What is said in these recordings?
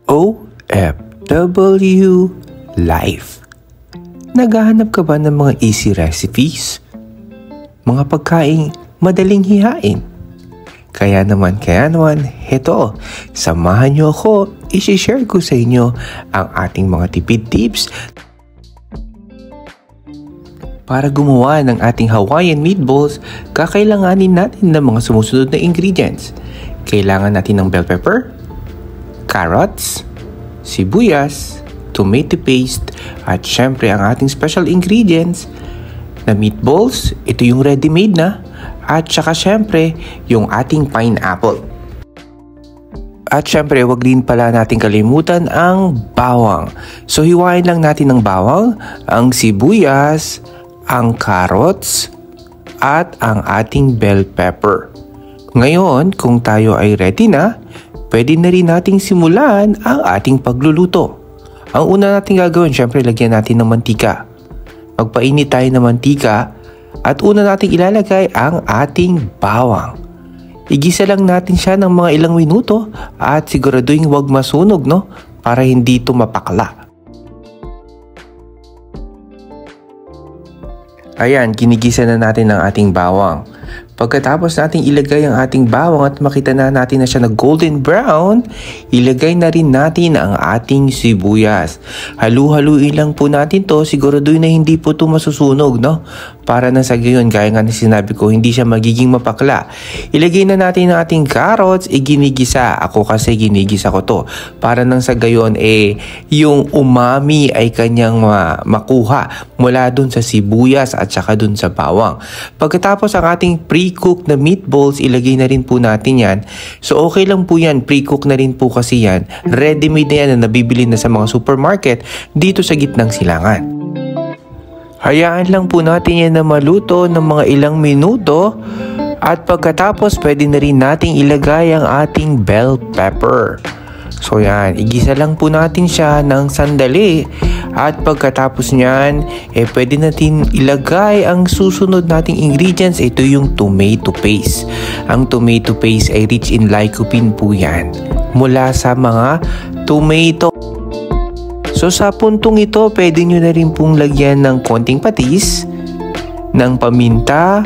OFW Life. Naghahanap ka ba ng mga easy recipes? Mga pagkaing madaling hihain? Kaya naman, heto, samahan niyo ako, i-share ko sa inyo ang ating mga tipid tips para gumawa ng ating Hawaiian meatballs. Kakailanganin natin ng mga sumusunod na ingredients. Kailangan natin ng bell pepper, carrots, sibuyas, tomato paste, at syempre ang ating special ingredients na meatballs. Ito yung ready-made na. At saka syempre yung ating pineapple. At syempre wag din pala natin kalimutan ang bawang. So hiwain lang natin ng bawang, ang sibuyas, ang carrots, at ang ating bell pepper. Ngayon, kung tayo ay ready na, pwede na rin nating simulan ang ating pagluluto. Ang una natin gagawin, syempre lagyan natin ng mantika. Magpainit tayo ng mantika at una nating ilalagay ang ating bawang. Igisa lang natin siya ng mga ilang minuto at siguraduhin huwag masunog, no? Para hindi ito mapakla. Ayan, ginigisa na natin ang ating bawang. Pagkatapos nating ilagay ang ating bawang at makita na natin na siya na golden brown, ilagay na rin natin ang ating sibuyas. Halu-haluin lang po natin to, siguraduhin na hindi po ito masusunog, no? Para na sa gayon, gaya nga na sinabi ko, hindi siya magiging mapakla. Ilagay na natin ang ating carrots, ginigisa. Ako kasi ginigisa ko to. Para nang sa gayon, yung umami ay kanyang makuha mula dun sa sibuyas at saka dun sa bawang. Pagkatapos ang ating pre-cook na meatballs, ilagay na rin po natin yan. So okay lang po yan, pre-cook na rin po kasi yan. Ready-made na yan na nabibili na sa mga supermarket dito sa gitnang silangan. Hayaan lang po natin yan na maluto ng mga ilang minuto at pagkatapos pwede na rin nating ilagay ang ating bell pepper. So yan, igisa lang po natin siya ng sandali at pagkatapos niyan, pwede natin ilagay ang susunod nating ingredients. Ito yung tomato paste. Ang tomato paste ay rich in lycopene po yan mula sa mga tomato. So sa puntong ito, pwede nyo na rin pong lagyan ng konting patis, ng paminta,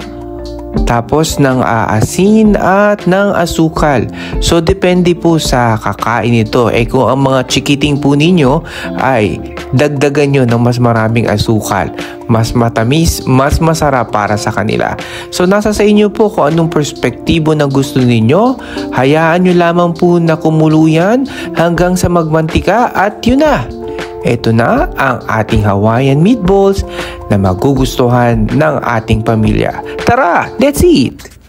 tapos ng asin at ng asukal. So depende po sa kakain ito. Kung ang mga chikiting po ninyo ay dagdagan nyo ng mas maraming asukal, mas matamis, mas masarap para sa kanila. So nasa sa inyo po kung anong perspektibo na gusto ninyo. Hayaan nyo lamang po na kumulo yan hanggang sa magmantika at yun na. Ito na ang ating Hawaiian meatballs na magugustuhan ng ating pamilya. Tara, let's eat!